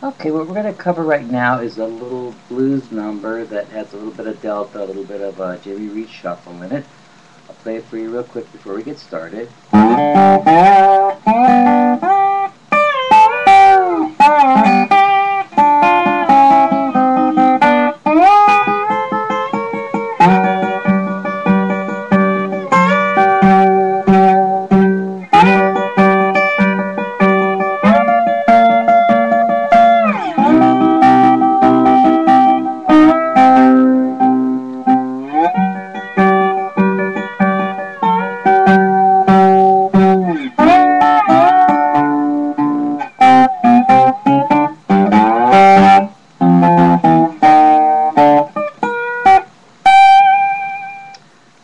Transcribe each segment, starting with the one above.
Okay, what we're going to cover right now is a little blues number that has a little bit of delta, a little bit of Jimmy Reed shuffle in it. I'll play it for you real quick before we get started.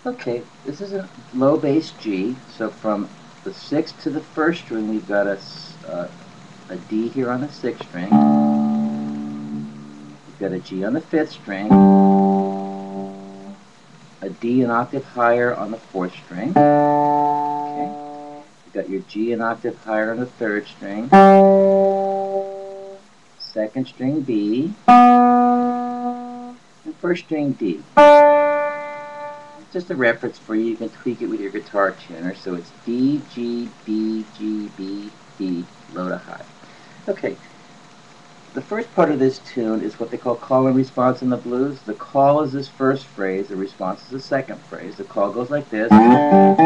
Okay, this is a low bass G, so from the 6th to the 1st string we've got a D here on the 6th string, we've got a G on the 5th string, a D an octave higher on the 4th string, okay, you've got your G an octave higher on the 3rd string, 2nd string B, and 1st string D. Just a reference for you, you can tweak it with your guitar tuner, so it's D, G, B, G, B, D, low to high. Okay, the first part of this tune is what they call call and response in the blues. The call is this first phrase, the response is the second phrase. The call goes like this, and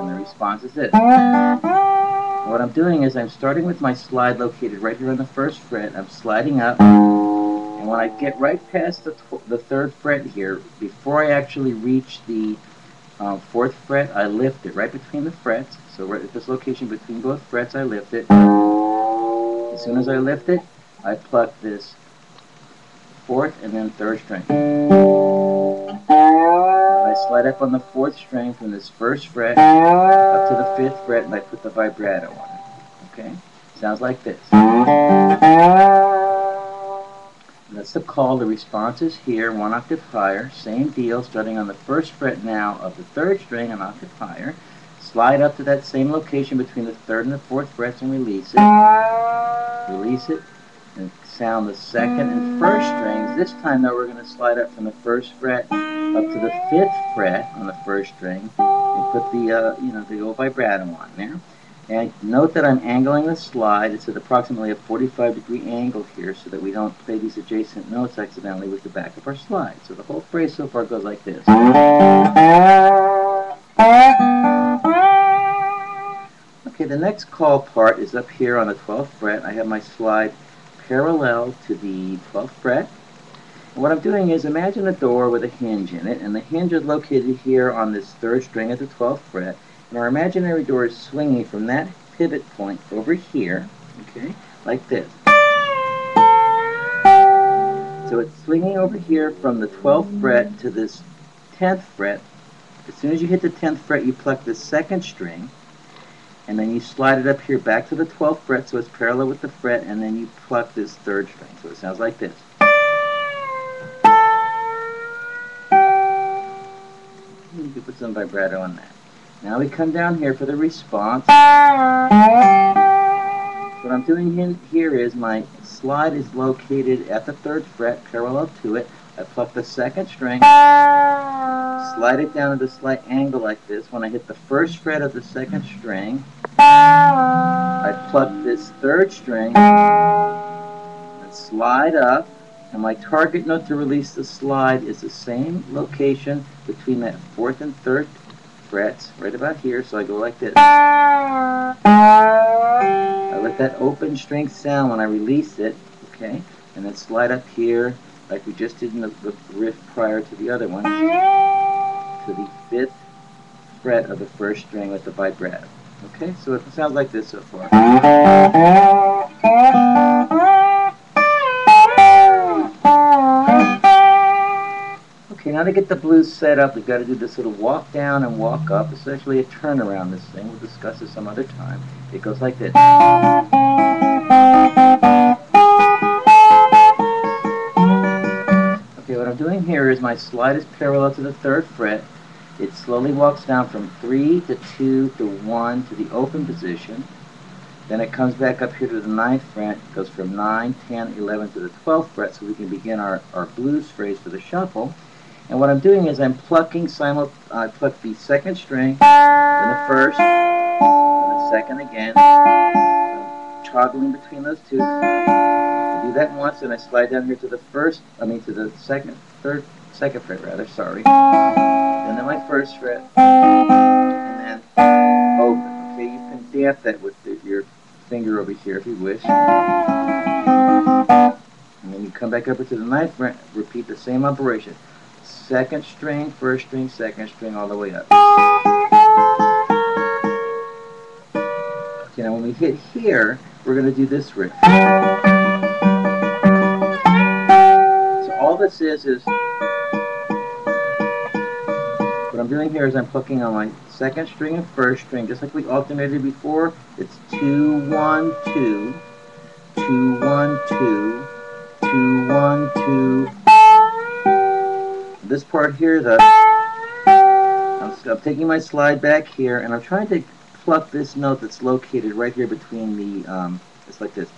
the response is this. What I'm doing is I'm starting with my slide located right here on the 1st fret, I'm sliding up, and when I get right past the 3rd fret here, before I actually reach the 4th fret, I lift it right between the frets. So right at this location between both frets, I lift it. As soon as I lift it, I pluck this 4th and then 3rd string. I slide up on the 4th string from this 1st fret up to the 5th fret, and I put the vibrato on it. Okay? Sounds like this. That's the call. The response is here, 1 octave higher. Same deal, starting on the 1st fret now of the 3rd string, an octave higher. Slide up to that same location between the 3rd and the 4th frets and release it. Release it, and sound the 2nd and 1st strings. This time, though, we're going to slide up from the 1st fret up to the 5th fret on the 1st string and put the old vibrato on there. And note that I'm angling the slide. It's at approximately a 45-degree angle here so that we don't play these adjacent notes accidentally with the back of our slide. So the whole phrase so far goes like this. Okay, the next call part is up here on the 12th fret. I have my slide parallel to the 12th fret. And what I'm doing is imagine a door with a hinge in it, and the hinge is located here on this 3rd string at the 12th fret. And our imaginary door is swinging from that pivot point over here, okay, like this. So it's swinging over here from the 12th fret to this 10th fret. As soon as you hit the 10th fret, you pluck the 2nd string, and then you slide it up here back to the 12th fret so it's parallel with the fret, and then you pluck this 3rd string. So it sounds like this. You can put some vibrato on that. Now we come down here for the response. What I'm doing here is my slide is located at the 3rd fret, parallel to it. I pluck the 2nd string, slide it down at a slight angle like this. When I hit the 1st fret of the 2nd string, I pluck this 3rd string and slide up. And my target note to release the slide is the same location between that 4th and 3rd frets, right about here, so I go like this. I let that open string sound when I release it, okay, and then slide up here like we just did in the riff prior to the other one, to the 5th fret of the 1st string with the vibrato. Okay, so it sounds like this so far. Okay, now to get the blues set up, we've got to do this little walk down and walk up. It's actually a turnaround, this thing. We'll discuss this some other time. It goes like this. Okay, what I'm doing here is my slide is parallel to the 3rd fret. It slowly walks down from 3 to 2 to 1 to the open position. Then it comes back up here to the 9th fret, goes from 9, 10, 11 to the 12th fret, so we can begin our blues phrase for the shuffle. And what I'm doing is I'm plucking I pluck the second string, then the first, then the second again. I'm toggling between those two. I do that once, and I slide down here to the second fret rather, sorry. And then my first fret, and then open. Okay, you can damp that with your finger over here if you wish. And then you come back up to the 9th fret, repeat the same operation. Second string, first string, second string, all the way up. Okay, now when we hit here, we're going to do this riff. So all this is what I'm doing here is I'm plucking on my second string and first string, just like we alternated before. It's 2, 1, 2, 2, 1, 2, 2, 1, 2. This part here, I'm taking my slide back here, and I'm trying to pluck this note that's located right here between the, it's like this.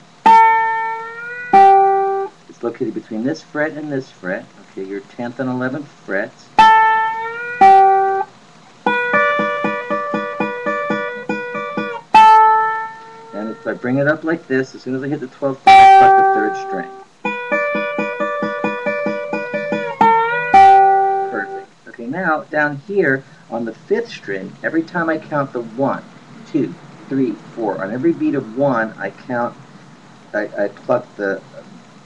It's located between this fret and this fret. Okay, your 10th and 11th frets. And if I bring it up like this, as soon as I hit the 12th fret, I pluck the 3rd string. Okay, now down here on the 5th string, every time I count the 1, 2, 3, 4, on every beat of 1, I pluck the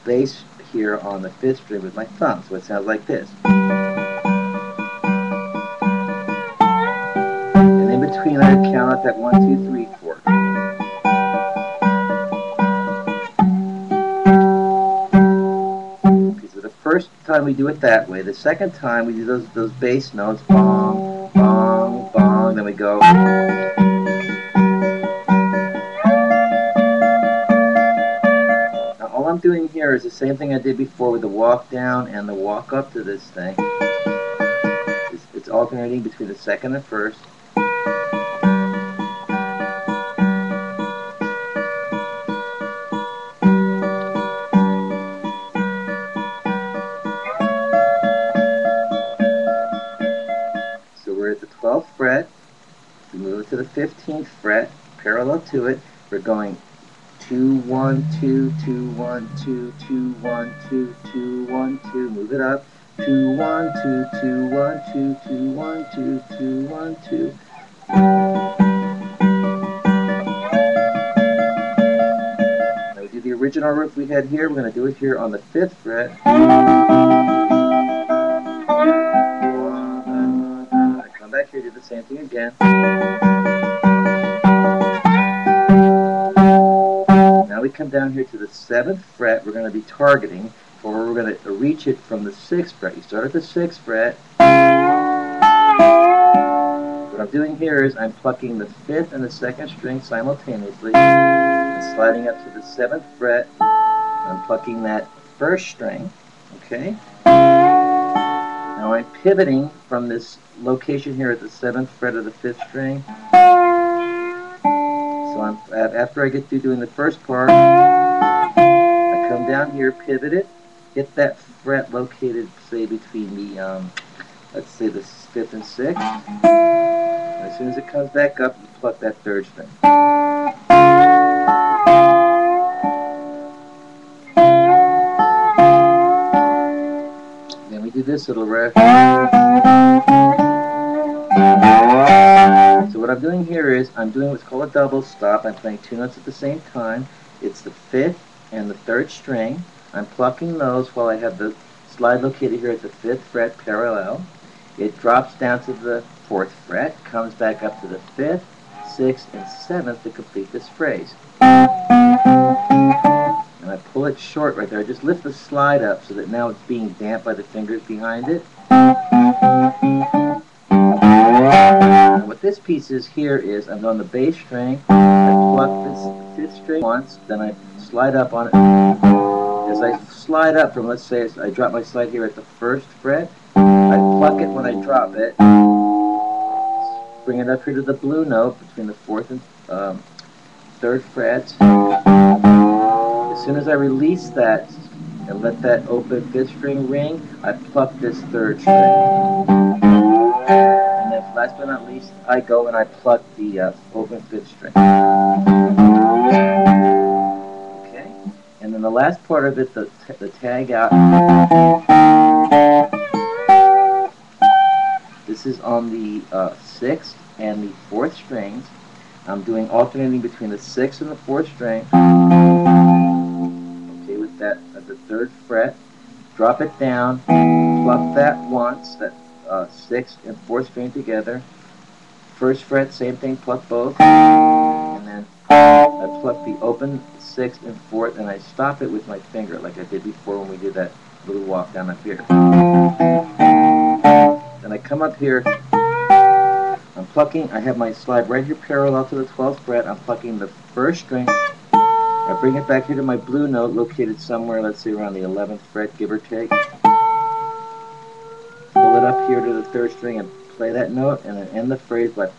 bass here on the 5th string with my thumb, so it sounds like this. And in between, I count out that 1, 2, 3, 4. First time we do it that way. The second time we do those bass notes, bong, bong, bong. Then we go. Now all I'm doing here is the same thing I did before with the walk down and the walk up to this thing. It's alternating between the second and first. We're at the 12th fret, we move it to the 15th fret, parallel to it, we're going 2, 1, 2, 2, 1, 2, 2, 1, 2, 2, 1, 2, move it up, 2, 1, 2, 2, 1, 2, 2, 1, 2, 2, 1, 2. Now we do the original riff we had here, we're going to do it here on the 5th fret. Back here, do the same thing again. Now we come down here to the 7th fret. We're going to be targeting, or we're going to reach it from the 6th fret. You start at the 6th fret. What I'm doing here is I'm plucking the 5th and the 2nd string simultaneously and sliding up to the 7th fret. I'm plucking that 1st string. Okay. Now I'm pivoting from this location here at the 7th fret of the 5th string. So after I get through doing the first part, I come down here, pivot it, hit that fret located, say, between the, let's say the 5th and 6th. And as soon as it comes back up, you pluck that 3rd string. Then we do this little riff. So what I'm doing here is I'm doing what's called a double stop. I'm playing 2 notes at the same time. It's the 5th and the 3rd string. I'm plucking those while I have the slide located here at the 5th fret parallel. It drops down to the 4th fret, comes back up to the 5th, 6th, and 7th to complete this phrase. And I pull it short right there. I just lift the slide up so that now it's being damped by the fingers behind it. And what this piece is here is I'm on the bass string. I pluck this 5th string once, then I slide up on it. As I slide up from, let's say, I drop my slide here at the 1st fret, I pluck it when I drop it, bring it up here to the blue note between the 4th and 3rd fret. As soon as I release that and let that open 5th string ring, I pluck this 3rd string. And then last but not least, I go and I pluck the open 5th string. Okay? And then the last part of it, the tag out, this is on the 6th and the 4th strings. I'm doing alternating between the 6th and the 4th string. Okay, with that at the 3rd fret. Drop it down, pluck that once, that 6th and 4th string together. 1st fret, same thing, pluck both. And then I pluck the open 6th and 4th, and I stop it with my finger like I did before when we did that little walk down up here. Then I come up here, I'm plucking, I have my slide right here parallel to the 12th fret. I'm plucking the 1st string. I bring it back here to my blue note located somewhere, let's say around the 11th fret, give or take. Pull it up here to the 3rd string and play that note, and then end the phrase by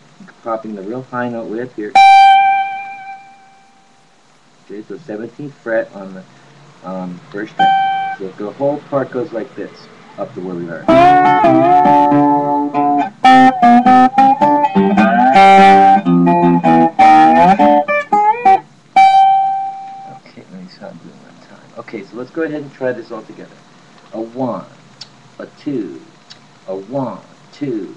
popping the real high note way up here. Okay, so 17th fret on the 1st string. So the whole part goes like this, up to where we are. Okay, let me see how I'm doing one time. Okay, so let's go ahead and try this all together. A 1, a 2, a 1, 2.